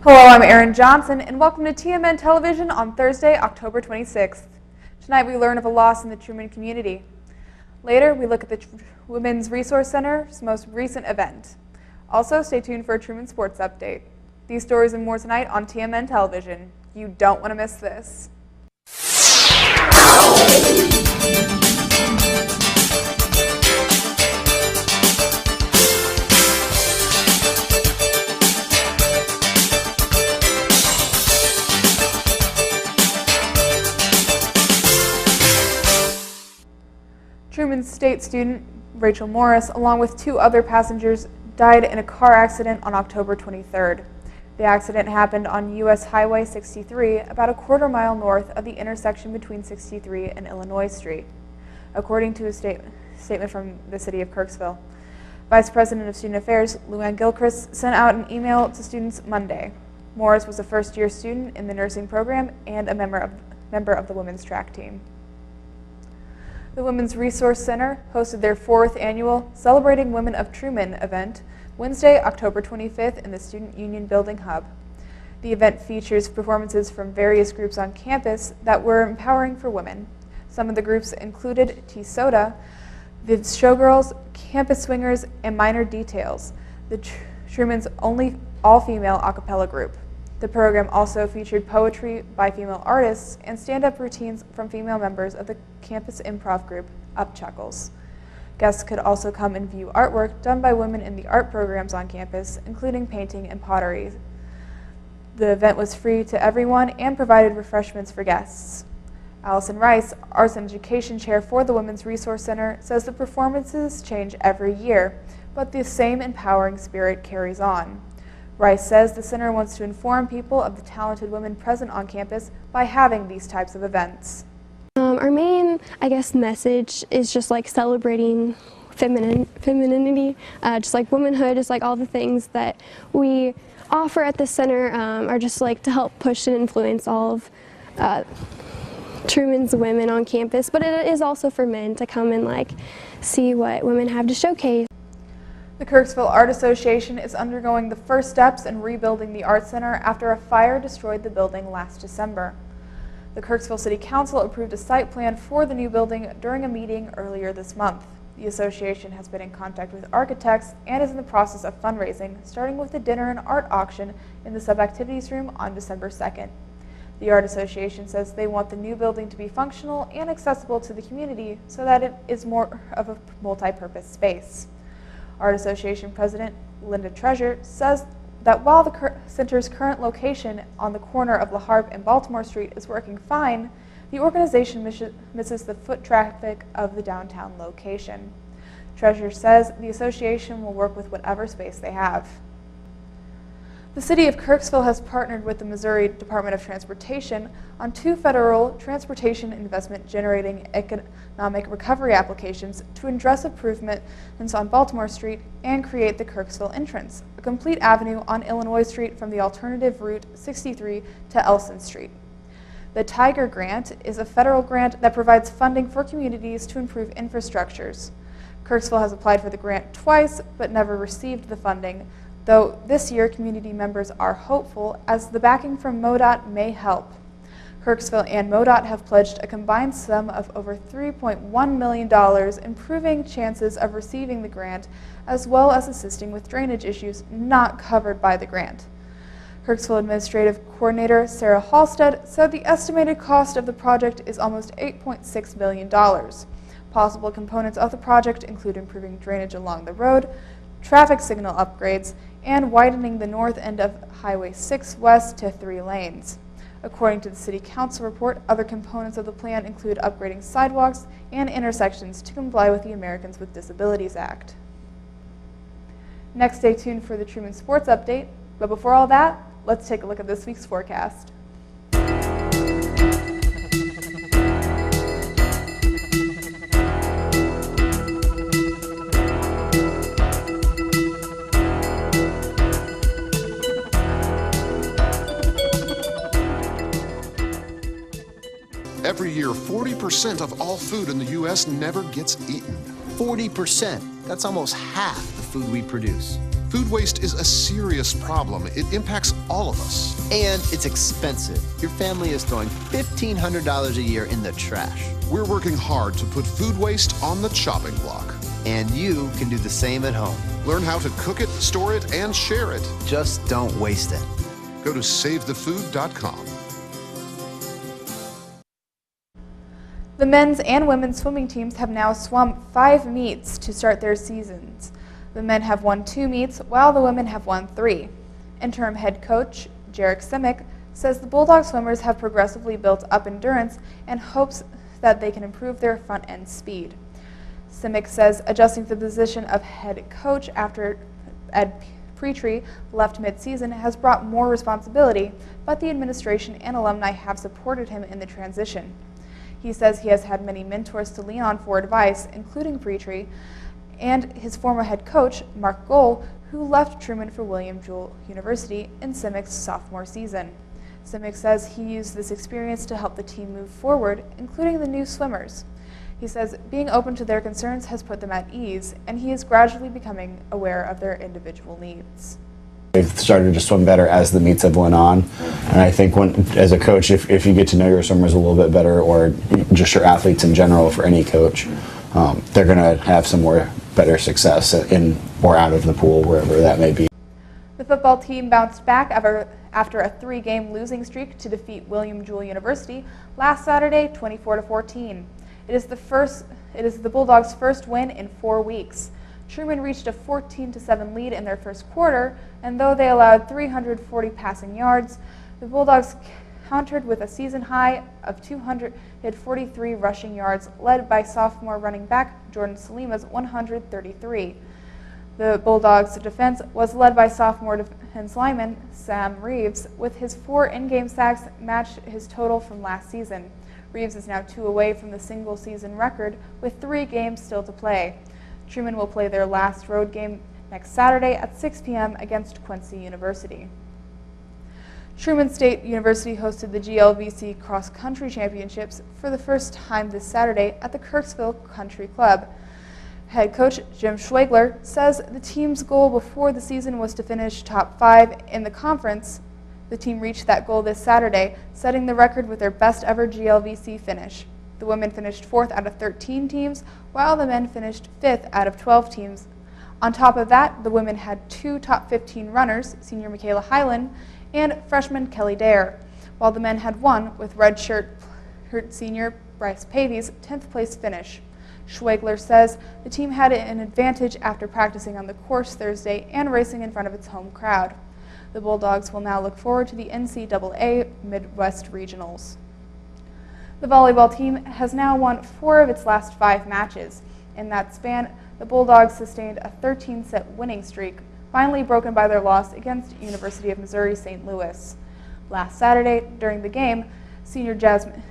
Hello, I'm Aerin Johnson, and welcome to TMN Television on Thursday, October 26th. Tonight we learn of a loss in the Truman community. Later, we look at the Women's Resource Center's most recent event. Also, stay tuned for a Truman Sports Update. These stories and more tonight on TMN Television. You don't want to miss this. Truman State student Rachel Morris, along with two other passengers, died in a car accident on October 23rd. The accident happened on U.S. Highway 63, about a quarter-mile north of the intersection between 63 and Illinois Street, according to a statement from the city of Kirksville. Vice President of Student Affairs, Luann Gilchrist, sent out an email to students Monday. Morris was a first-year student in the nursing program and a member of the women's track team. The Women's Resource Center hosted their 4th annual Celebrating Women of Truman event Wednesday, October 25th in the Student Union Building Hub. The event features performances from various groups on campus that were empowering for women. Some of the groups included T-Soda, the Showgirls, Campus Swingers, and Minor Details, the Truman's only all-female a cappella group. The program also featured poetry by female artists and stand-up routines from female members of the campus improv group, Upchuckles. Guests could also come and view artwork done by women in the art programs on campus, including painting and pottery. The event was free to everyone and provided refreshments for guests. Allison Rice, Arts and Education Chair for the Women's Resource Center, says the performances change every year, but the same empowering spirit carries on. Rice says the center wants to inform people of the talented women present on campus by having these types of events. Our main, message is just like celebrating femininity, just like womanhood, just like all the things that we offer at the center are just like to help push and influence all of Truman's women on campus, but it is also for men to come and see what women have to showcase. The Kirksville Art Association is undergoing the first steps in rebuilding the Art Center after a fire destroyed the building last December. The Kirksville City Council approved a site plan for the new building during a meeting earlier this month. The association has been in contact with architects and is in the process of fundraising, starting with a dinner and art auction in the sub-activities room on December 2nd. The Art Association says they want the new building to be functional and accessible to the community so that it is more of a multi-purpose space. Art Association President Linda Treasure says that while the center's current location on the corner of La Harpe and Baltimore Street is working fine, the organization misses the foot traffic of the downtown location. Treasure says the association will work with whatever space they have. The City of Kirksville has partnered with the Missouri Department of Transportation on 2 federal transportation investment generating economic recovery applications to address improvements on Baltimore Street and create the Kirksville entrance, a complete avenue on Illinois Street from the alternative route 63 to Elson Street. The Tiger Grant is a federal grant that provides funding for communities to improve infrastructures. Kirksville has applied for the grant twice but never received the funding, though this year community members are hopeful as the backing from MoDOT may help. Kirksville and MoDOT have pledged a combined sum of over $3.1 million, improving chances of receiving the grant, as well as assisting with drainage issues not covered by the grant. Kirksville Administrative Coordinator Sarah Halstead said the estimated cost of the project is almost $8.6 million. Possible components of the project include improving drainage along the road, traffic signal upgrades, and widening the north end of Highway 6 west to 3 lanes. According to the City Council report, other components of the plan include upgrading sidewalks and intersections to comply with the Americans with Disabilities Act. Next, stay tuned for the Truman Sports Update, but before all that, let's take a look at this week's forecast. Every year, 40% of all food in the U.S. never gets eaten. 40%. That's almost half the food we produce. Food waste is a serious problem. It impacts all of us. And it's expensive. Your family is throwing $1,500 a year in the trash. We're working hard to put food waste on the chopping block. And you can do the same at home. Learn how to cook it, store it, and share it. Just don't waste it. Go to savethefood.com. The men's and women's swimming teams have now swum 5 meets to start their seasons. The men have won 2 meets, while the women have won 3. Interim head coach Jarek Simic says the Bulldog swimmers have progressively built up endurance and hopes that they can improve their front-end speed. Simic says adjusting to the position of head coach after Ed Petrie left mid-season has brought more responsibility, but the administration and alumni have supported him in the transition. He says he has had many mentors to lean on for advice, including Petrie and his former head coach, Mark Gohl, who left Truman for William Jewell University in Simic's sophomore season. Simic says he used this experience to help the team move forward, including the new swimmers. He says being open to their concerns has put them at ease, and he is gradually becoming aware of their individual needs. They've started to swim better as the meets have went on, and I think as a coach, if you get to know your swimmers a little bit better, or just your athletes in general for any coach, they're going to have some more better success in or out of the pool, wherever that may be. The football team bounced back after a 3-game losing streak to defeat William Jewell University last Saturday, 24-14. It is the Bulldogs' first win in 4 weeks. Truman reached a 14-7 lead in their first quarter, and though they allowed 340 passing yards, the Bulldogs countered with a season high of 243 rushing yards, led by sophomore running back Jordan Salima's 133. The Bulldogs' defense was led by sophomore defense lineman Sam Reeves, with his 4 in-game sacks matched his total from last season. Reeves is now 2 away from the single-season record, with 3 games still to play. Truman will play their last road game next Saturday at 6 p.m. against Quincy University. Truman State University hosted the GLVC Cross Country Championships for the first time this Saturday at the Kirksville Country Club. Head coach Jim Schwegler says the team's goal before the season was to finish top 5 in the conference. The team reached that goal this Saturday, setting the record with their best ever GLVC finish. The women finished 4th out of 13 teams, while the men finished 5th out of 12 teams. On top of that, the women had 2 top 15 runners, senior Michaela Hyland and freshman Kelly Dare, while the men had 1 with redshirt senior Bryce Pavy's 10th place finish. Schwegler says the team had an advantage after practicing on the course Thursday and racing in front of its home crowd. The Bulldogs will now look forward to the NCAA Midwest Regionals. The volleyball team has now won 4 of its last 5 matches. In that span, the Bulldogs sustained a 13-set winning streak, finally broken by their loss against University of Missouri St. Louis. Last Saturday, during the game, senior Jasmine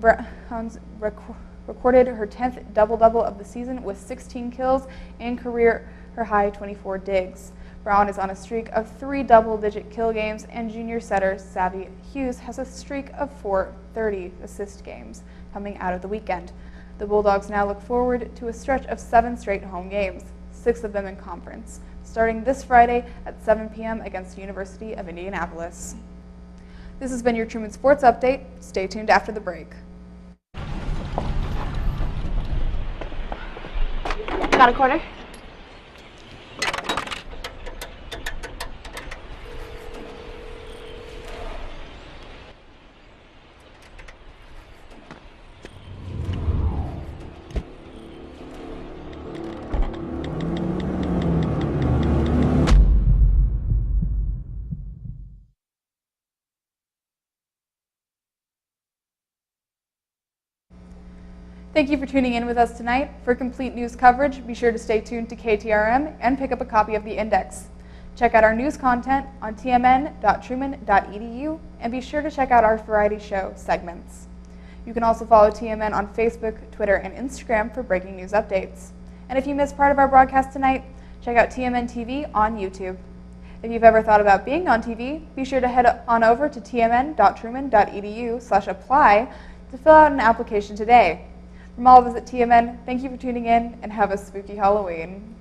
Browns recorded her 10th double-double of the season with 16 kills and her high 24 digs. Brown is on a streak of 3 double-digit kill games, and junior setter Savvy Hughes has a streak of 4 30-assist games coming out of the weekend. The Bulldogs now look forward to a stretch of 7 straight home games, 6 of them in conference, starting this Friday at 7 p.m. against University of Indianapolis. This has been your Truman Sports Update. Stay tuned after the break. Got a quarter? Thank you for tuning in with us tonight. For complete news coverage, be sure to stay tuned to KTRM and pick up a copy of the Index. Check out our news content on tmn.truman.edu and be sure to check out our variety show segments. You can also follow TMN on Facebook, Twitter, and Instagram for breaking news updates. And if you missed part of our broadcast tonight, check out TMN TV on YouTube. If you've ever thought about being on TV, be sure to head on over to tmn.truman.edu/apply to fill out an application today. From all of us at TMN, thank you for tuning in and have a spooky Halloween.